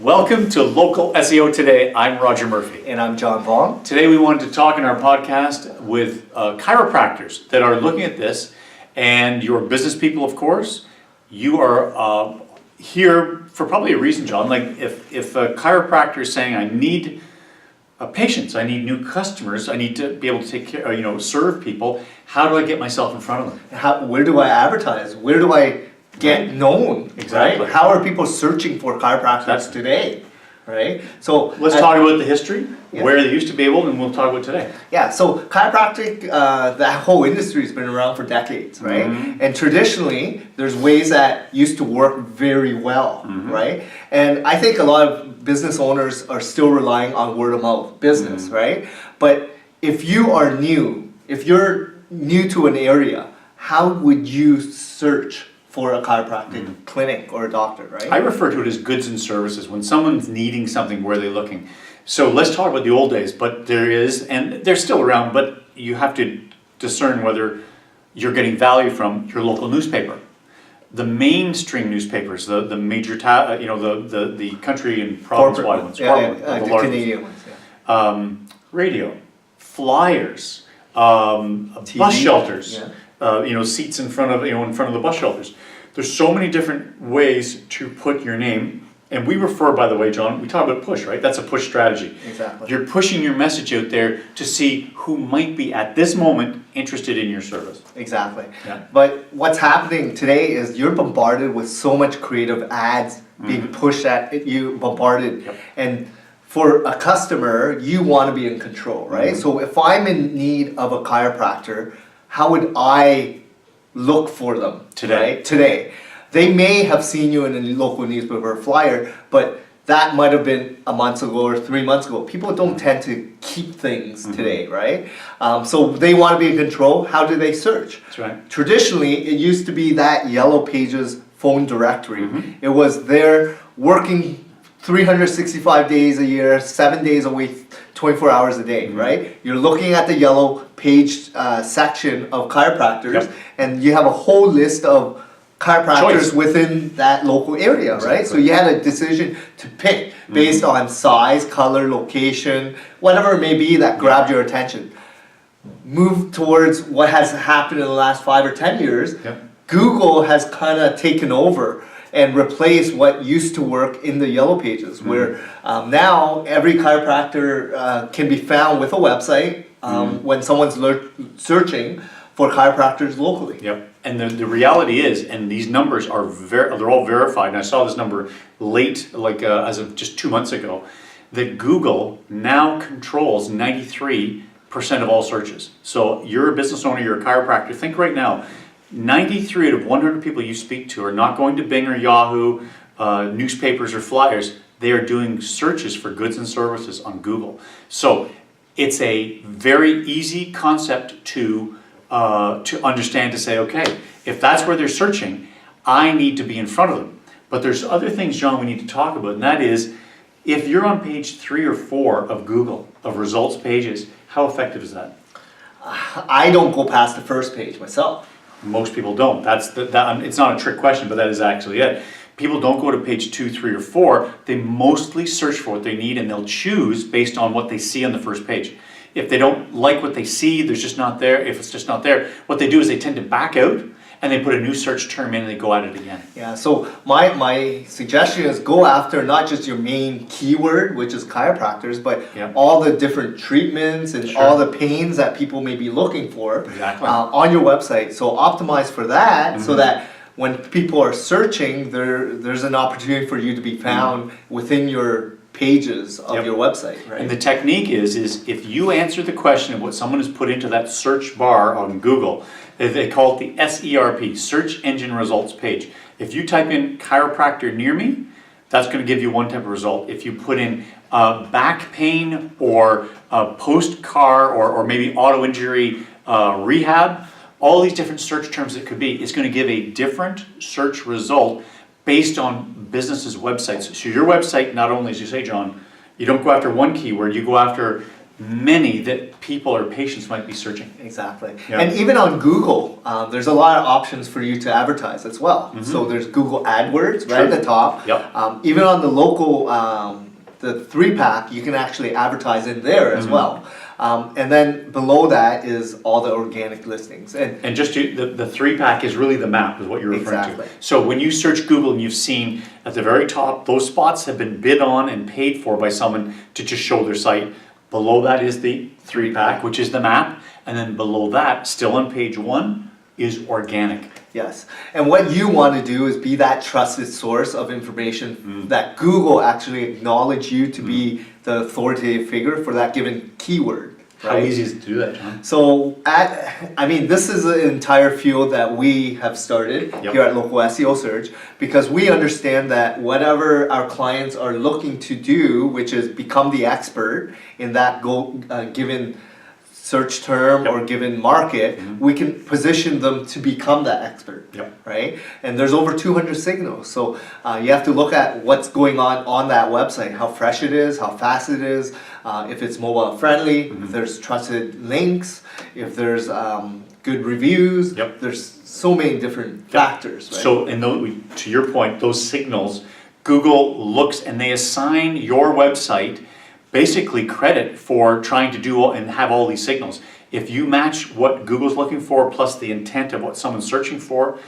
Welcome to Local SEO Today. I'm Roger Murphy. And I'm John Vaughn. Today we wanted to talk in our podcast with chiropractors that are looking at this, and you're business people, of course. You are here for probably a reason, John. Like if a chiropractor is saying, I need patients, I need new customers, I need to be able to take care, serve people, how do I get myself in front of them? Where do I advertise? Where do I get known? Exactly. Right? How are people searching for chiropractors today? Right? So let's talk about the history, yeah. where they used to be able, and we'll talk about today. Yeah, so chiropractic, that whole industry has been around for decades, right? Mm-hmm. And traditionally, there's ways that used to work very well, right? And I think a lot of business owners are still relying on word of mouth business, right? But if you're new to an area, how would you search for a chiropractic clinic or a doctor, right? I refer to it as goods and services. When someone's needing something, where are they looking? So let's talk about the old days, but they're still around, but you have to discern whether you're getting value from your local newspaper. The mainstream newspapers, the major, the country and province-wide ones, the Canadian ones, radio, flyers, bus shelters. Yeah. Seats in front of the bus shelters. There's so many different ways to put your name, and we refer, by the way, John, we talk about push, right? That's a push strategy. Exactly. You're pushing your message out there to see who might be at this moment interested in your service. Exactly. Yeah. But what's happening today is you're bombarded with so much creative ads being pushed at you, bombarded, and for a customer, you want to be in control, right? So if I'm in need of a chiropractor, how would I look for them today? Right? Today. They may have seen you in a local newspaper or flyer, but that might have been a month ago or 3 months ago. People don't tend to keep things today, right? So they want to be in control. How do they search? That's right. Traditionally, it used to be that Yellow Pages phone directory. It was there working 365 days a year, 7 days a week, 24 hours a day, right? You're looking at the Yellow Page section of chiropractors, and you have a whole list of chiropractors within that local area, right? So you had a decision to pick based on size, color, location, whatever it may be that grabbed your attention. Move towards what has happened in the last 5 or 10 years. Google has kind of taken over and replace what used to work in the Yellow Pages, where now every chiropractor can be found with a website when someone's searching for chiropractors locally. Yep. And the reality is, and these numbers are they're all verified, and I saw this number late, as of just 2 months ago, that Google now controls 93% of all searches. So you're a business owner, you're a chiropractor, think right now, 93 out of 100 people you speak to are not going to Bing or Yahoo, newspapers or flyers. They are doing searches for goods and services on Google. So it's a very easy concept to understand, to say, okay, if that's where they're searching, I need to be in front of them. But there's other things, John, we need to talk about, and that is, if you're on page 3 or 4 of Google, of results pages, how effective is that? I don't go past the first page myself. Most people don't. It's not a trick question, but that is actually it. People don't go to page 2, 3, or 4. They mostly search for what they need, and they'll choose based on what they see on the first page. If they don't like what they see, there's just not there. If it's just not there, what they do is they tend to back out, and they put a new search term in, and they go at it again. Yeah, so my suggestion is go after not just your main keyword, which is chiropractors, but all the different treatments and all the pains that people may be looking for on your website. So optimize for that so that when people are searching, there's an opportunity for you to be found within your pages of your website. Right? And the technique is if you answer the question of what someone has put into that search bar on Google, they call it the SERP, Search Engine Results page. If you type in chiropractor near me, that's going to give you one type of result. If you put in back pain or post-car or maybe auto injury rehab, all these different search terms it could be, it's going to give a different search result based on businesses' websites. So your website, not only, as you say, John, you don't go after one keyword, you go after many that people or patients might be searching. Exactly. Yeah. And even on Google, there's a lot of options for you to advertise as well. So there's Google AdWords right at the top. Yep. Even on the local, the 3-pack, you can actually advertise in there as well. And then below that is all the organic listings. And just the 3-pack is really the map, is what you're referring Exactly. to. So when you search Google and you've seen at the very top, those spots have been bid on and paid for by someone to just show their site. Below that is the 3-pack, which is the map. And then below that, still on page 1, is organic. Yes. And what you want to do is be that trusted source of information that Google actually acknowledge you to be the authoritative figure for that given keyword. How Right? easy is it to do that, John? So, this is an entire field that we have started here at Local SEO Search, because we understand that whatever our clients are looking to do, which is become the expert in that given search term or given market, we can position them to become that expert, right? And there's over 200 signals, so you have to look at what's going on that website, how fresh it is, how fast it is, if it's mobile friendly, if there's trusted links, if there's good reviews. There's so many different factors, right? So, to your point, those signals, Google looks and they assign your website basically credit for trying to do and have all these signals. If you match what Google's looking for plus the intent of what someone's searching for,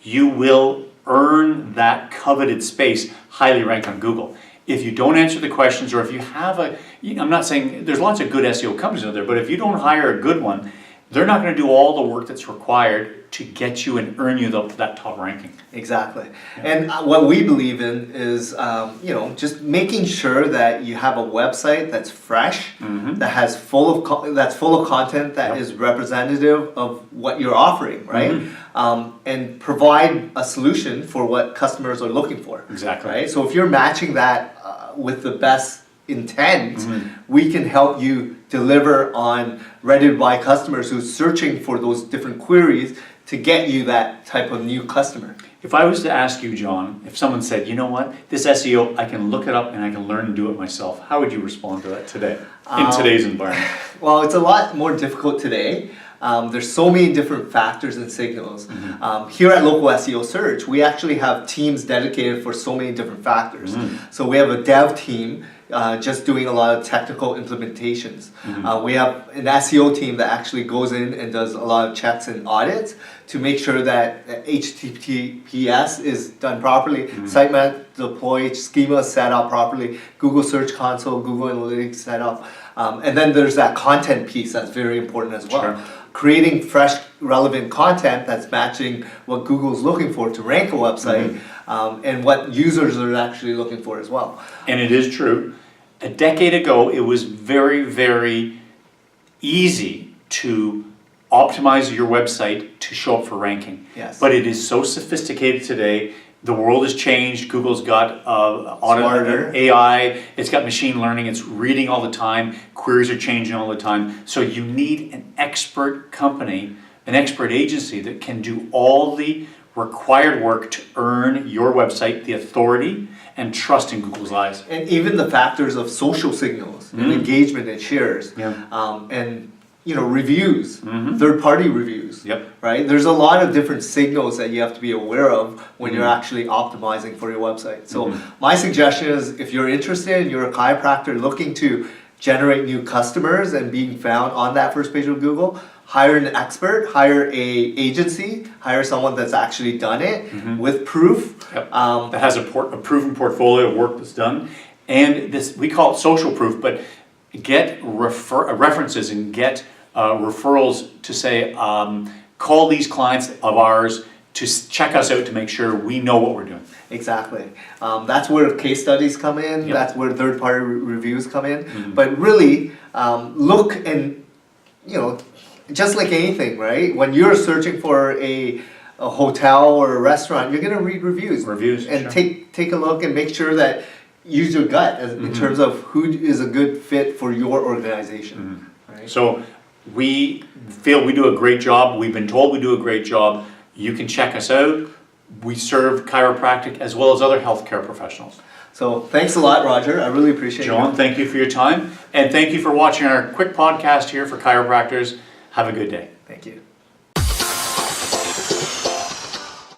you will earn that coveted space highly ranked on Google. If you don't answer the questions, or if you have I'm not saying there's lots of good SEO companies out there, but if you don't hire a good one, they're not going to do all the work that's required to get you and earn you that top ranking. Exactly. And what we believe in is, just making sure that you have a website that's fresh, that has that's full of content that is representative of what you're offering, right? And provide a solution for what customers are looking for. Exactly. Right. So if you're matching that with the best intent, we can help you deliver on ready-to-buy customers who's searching for those different queries to get you that type of new customer. If I was to ask you, John, if someone said, you know what, this SEO, I can look it up and I can learn and do it myself, how would you respond to that today, in today's environment? Well, it's a lot more difficult today. There's so many different factors and signals. Here at Local SEO Search, we actually have teams dedicated for so many different factors. So we have a dev team just doing a lot of technical implementations. We have an SEO team that actually goes in and does a lot of checks and audits to make sure that HTTPS is done properly, sitemap deployed, schema is set up properly, Google Search Console, Google Analytics set up. And then there's that content piece that's very important as well. Sure. Creating fresh, relevant content that's matching what Google's looking for to rank a website, and what users are actually looking for as well. And it is true. A decade ago, it was very, very easy to optimize your website to show up for ranking. Yes. But it is so sophisticated today. The world has changed. Google's got Smarter. AI. It's got machine learning. It's reading all the time. Queries are changing all the time. So you need an expert company, an expert agency that can do all the required work to earn your website the authority and trust in Google's eyes. And even the factors of social signals, and engagement and shares, and reviews, third-party reviews. Right? There's a lot of different signals that you have to be aware of when you're actually optimizing for your website. So my suggestion is, if you're interested and you're a chiropractor looking to generate new customers and being found on that first page of Google, hire an expert, hire a agency, hire someone that's actually done it with proof. That has a proven portfolio of work that's done. And this, we call it social proof, but get references and get referrals to say, call these clients of ours to check us out to make sure we know what we're doing. Exactly. That's where case studies come in, that's where third-party reviews come in. But really, look and, just like anything, right? When you're searching for a hotel or a restaurant, you're going to read reviews. And take a look and make sure that use your gut in terms of who is a good fit for your organization. Right? So we feel we do a great job. We've been told we do a great job. You can check us out. We serve chiropractic as well as other healthcare professionals. So thanks a lot, Roger. I really appreciate it. John, thank you for your time, and thank you for watching our quick podcast here for chiropractors. Have a good day.